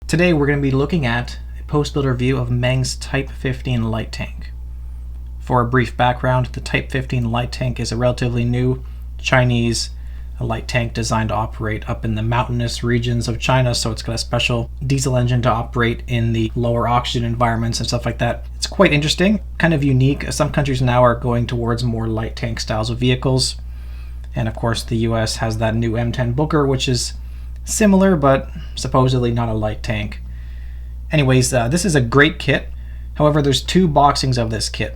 Today we're going to be looking at a post-build review of MENG's Type 15 light tank. For a brief background, the Type 15 light tank is a relatively new Chinese light tank designed to operate up in the mountainous regions of China, so it's got a special diesel engine to operate in the lower oxygen environments and stuff like that. It's quite interesting, kind of unique. Some countries now are going towards more light tank styles of vehicles, and of course the US has that new M10 Booker, which is similar, but supposedly not a light tank. Anyways, this is a great kit. However, there's two boxings of this kit.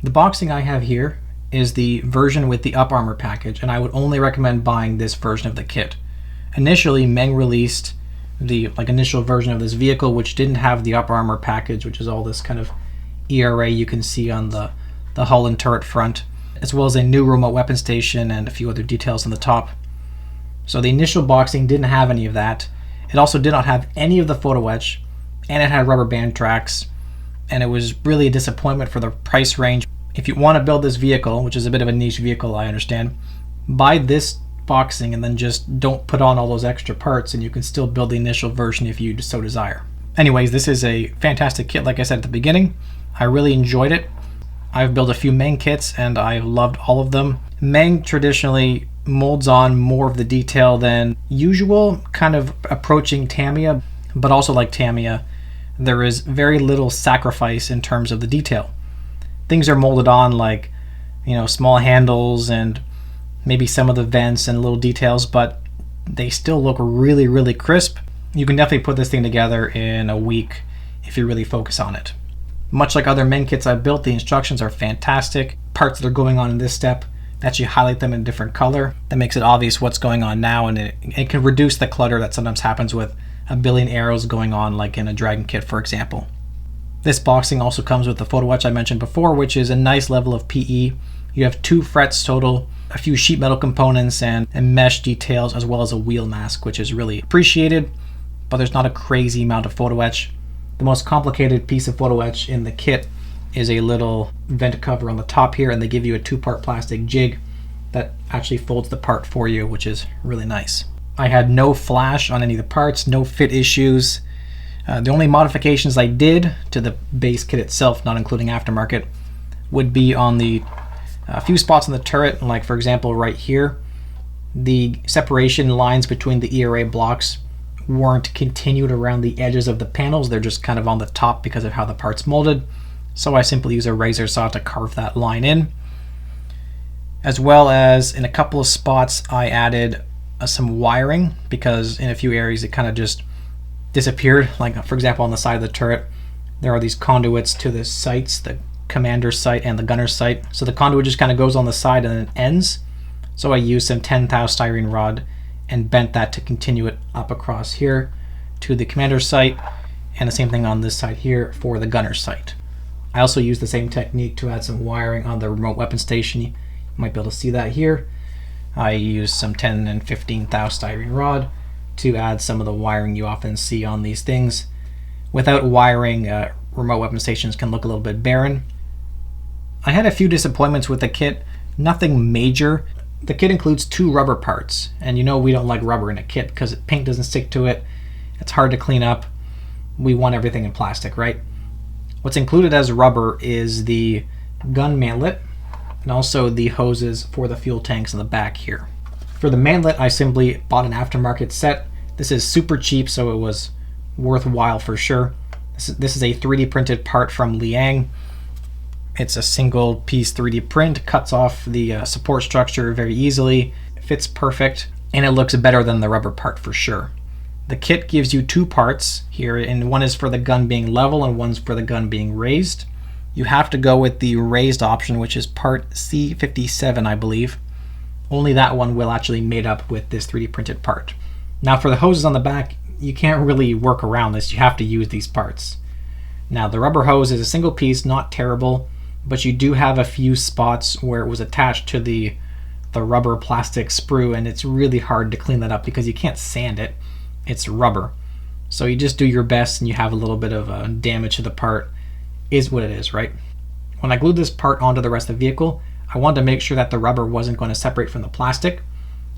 The boxing I have here is the version with the up armor package, and I would only recommend buying this version of the kit. Initially, MENG released the initial version of this vehicle, which didn't have the up armor package, which is all this kind of ERA you can see on the hull and turret front, as well as a new remote weapon station and a few other details on the top. So the initial boxing didn't have any of that. It also did not have any of the photo etch, and it had rubber band tracks, and it was really a disappointment for the price range. If you want to build this vehicle, which is a bit of a niche vehicle, I understand, buy this boxing and then just don't put on all those extra parts, and you can still build the initial version if you so desire. Anyways, this is a fantastic kit, like I said at the beginning. I really enjoyed it. I've built a few MENG kits and I've loved all of them. MENG traditionally molds on more of the detail than usual, kind of approaching Tamiya, but also like Tamiya, there is very little sacrifice in terms of the detail. Things are molded on like, small handles and maybe some of the vents and little details, but they still look really, really crisp. You can definitely put this thing together in a week if you really focus on it. Much like other MENG kits I've built, the instructions are fantastic. Parts that are going on in this step, actually highlight them in a different color. That makes it obvious what's going on now, and it can reduce the clutter that sometimes happens with a billion arrows going on, like in a Dragon kit, for example. This boxing also comes with the photo etch I mentioned before, which is a nice level of PE. You have 2 frets total, a few sheet metal components, and mesh details, as well as a wheel mask, which is really appreciated, but there's not a crazy amount of photo etch. The most complicated piece of photo etch in the kit is a little vent cover on the top here, and they give you a 2-part plastic jig that actually folds the part for you, which is really nice. I had no flash on any of the parts, no fit issues. The only modifications I did to the base kit itself, not including aftermarket, would be on the few spots on the turret, like for example right here. The separation lines between the ERA blocks weren't continued around the edges of the panels, they're just kind of on the top because of how the part's molded. So I simply use a razor saw to carve that line in. As well as in a couple of spots I added some wiring, because in a few areas it kind of just disappeared. Like for example on the side of the turret there are these conduits to the sights, the commander's sight and the gunner's sight. So the conduit just kind of goes on the side and then ends. So I used some 10 thou styrene rod and bent that to continue it up across here to the commander's sight, and the same thing on this side here for the gunner's sight. I also used the same technique to add some wiring on the remote weapon station. You might be able to see that here. I used some 10 and 15 thou styrene rod to add some of the wiring you often see on these things. Without wiring, remote weapon stations can look a little bit barren. I had a few disappointments with the kit, nothing major. The kit includes 2 rubber parts, and we don't like rubber in a kit because paint doesn't stick to it. It's hard to clean up. We want everything in plastic, right? What's included as rubber is the gun mantlet and also the hoses for the fuel tanks in the back here. For the mantlet, I simply bought an aftermarket set. This is super cheap, so it was worthwhile for sure. This is a 3D printed part from Liang. It's a single piece 3D print, cuts off the support structure very easily, it fits perfect, and it looks better than the rubber part for sure. The kit gives you 2 parts here, and one is for the gun being level and one's for the gun being raised. You have to go with the raised option, which is part C57, I believe. Only that one will actually mate up with this 3D printed part. Now for the hoses on the back, you can't really work around this, you have to use these parts. Now the rubber hose is a single piece, not terrible, but you do have a few spots where it was attached to the rubber plastic sprue, and it's really hard to clean that up because you can't sand it. It's rubber. So you just do your best and you have a little bit of damage to the part. Is what it is, right? When I glued this part onto the rest of the vehicle, I wanted to make sure that the rubber wasn't going to separate from the plastic.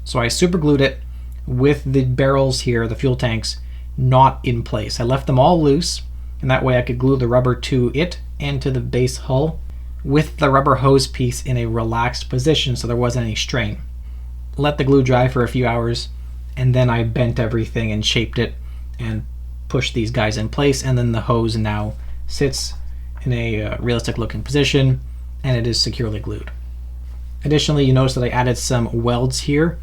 So I super glued it with the barrels here, the fuel tanks, not in place. I left them all loose, and that way I could glue the rubber to it and to the base hull with the rubber hose piece in a relaxed position so there wasn't any strain. Let the glue dry for a few hours, and then I bent everything and shaped it and pushed these guys in place, and then the hose now sits in a realistic looking position and it is securely glued. Additionally, you notice that I added some welds here.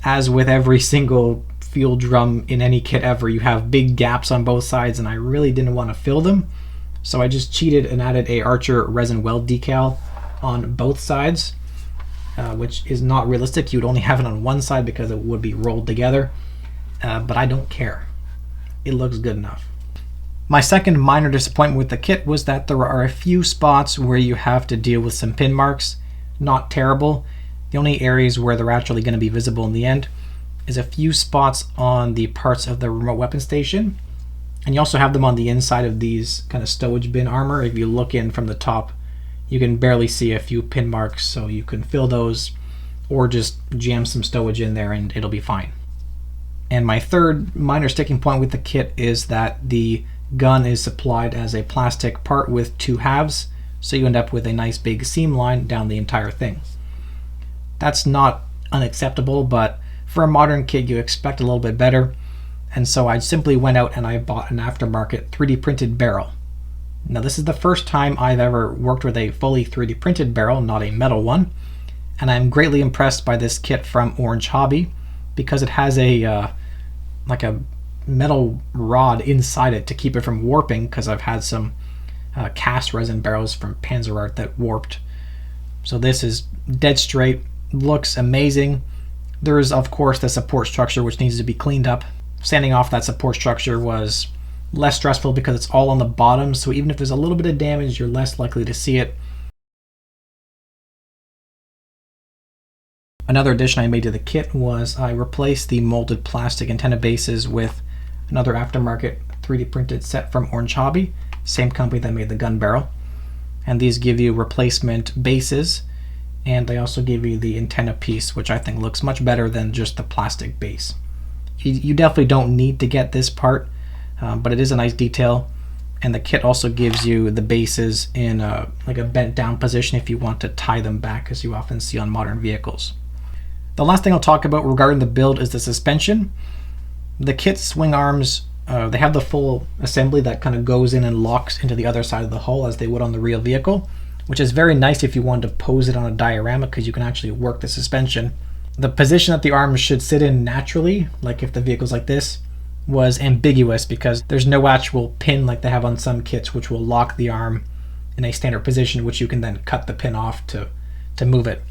As with every single fuel drum in any kit ever, you have big gaps on both sides, and I really didn't want to fill them, so I just cheated and added a Archer resin weld decal on both sides, which is not realistic. You would only have it on one side because it would be rolled together, but I don't care. It looks good enough. My second minor disappointment with the kit was that there are a few spots where you have to deal with some pin marks. Not terrible. The only areas where they're actually going to be visible in the end is a few spots on the parts of the remote weapon station, and you also have them on the inside of these kind of stowage bin armor. If you look in from the top, you can barely see a few pin marks, so you can fill those or just jam some stowage in there and it'll be fine. And my third minor sticking point with the kit is that the gun is supplied as a plastic part with two halves, so you end up with a nice big seam line down the entire thing. That's not unacceptable, but for a modern kit you expect a little bit better, and so I simply went out and I bought an aftermarket 3D printed barrel. Now this is the first time I've ever worked with a fully 3D printed barrel, not a metal one, and I'm greatly impressed by this kit from Orange Hobby because it has a like a metal rod inside it to keep it from warping, because I've had some cast resin barrels from Panzer Art that warped. So this is dead straight, looks amazing. There is of course the support structure which needs to be cleaned up. Sanding off that support structure was less stressful because it's all on the bottom, so even if there's a little bit of damage you're less likely to see it. Another addition I made to the kit was I replaced the molded plastic antenna bases with another aftermarket 3D printed set from Orange Hobby, same company that made the gun barrel. And these give you replacement bases, and they also give you the antenna piece, which I think looks much better than just the plastic base. You definitely don't need to get this part, but it is a nice detail. And the kit also gives you the bases in like a bent down position if you want to tie them back, as you often see on modern vehicles. The last thing I'll talk about regarding the build is the suspension. The kit swing arms, they have the full assembly that kind of goes in and locks into the other side of the hull as they would on the real vehicle, which is very nice if you wanted to pose it on a diorama because you can actually work the suspension. The position that the arms should sit in naturally, like if the vehicle's like this, was ambiguous because there's no actual pin like they have on some kits which will lock the arm in a standard position, which you can then cut the pin off to move it.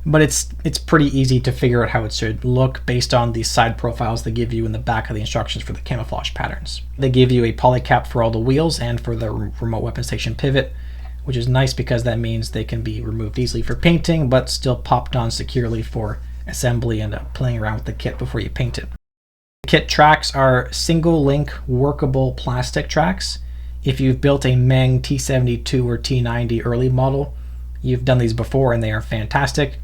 But it's pretty easy to figure out how it should look based on the side profiles they give you in the back of the instructions for the camouflage patterns. They give you a polycap for all the wheels and for the remote weapon station pivot, which is nice because that means they can be removed easily for painting but still popped on securely for assembly and playing around with the kit before you paint it. The kit tracks are single link workable plastic tracks. If you've built a MENG T72 or T90 early model, you've done these before and they are fantastic.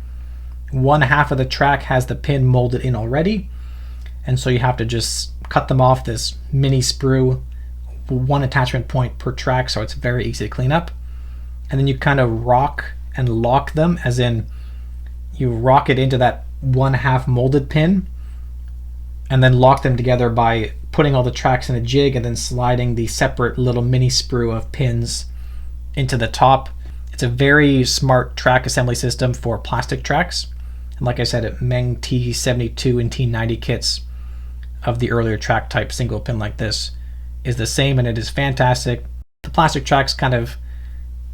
One half of the track has the pin molded in already, and so you have to just cut them off this mini sprue, one attachment point per track, so it's very easy to clean up. And then you kind of rock and lock them, as in you rock it into that one half molded pin and then lock them together by putting all the tracks in a jig and then sliding the separate little mini sprue of pins into the top. It's a very smart track assembly system for plastic tracks. And like I said, MENG T72 and T90 kits of the earlier track type single pin like this is the same, and it is fantastic. The plastic tracks kind of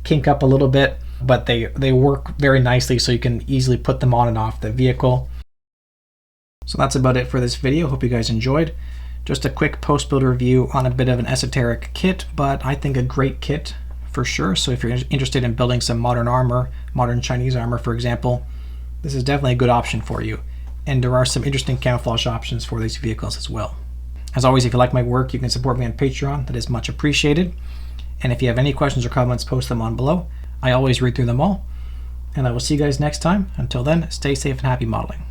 kink up a little bit, but they work very nicely, so you can easily put them on and off the vehicle. So that's about it for this video. Hope you guys enjoyed. Just a quick post-build review on a bit of an esoteric kit, but I think a great kit for sure. So if you're interested in building some modern armor, modern Chinese armor for example, this is definitely a good option for you. And there are some interesting camouflage options for these vehicles as well. As always, if you like my work, you can support me on Patreon. That is much appreciated. And if you have any questions or comments, post them on below. I always read through them all. And I will see you guys next time. Until then, stay safe and happy modeling.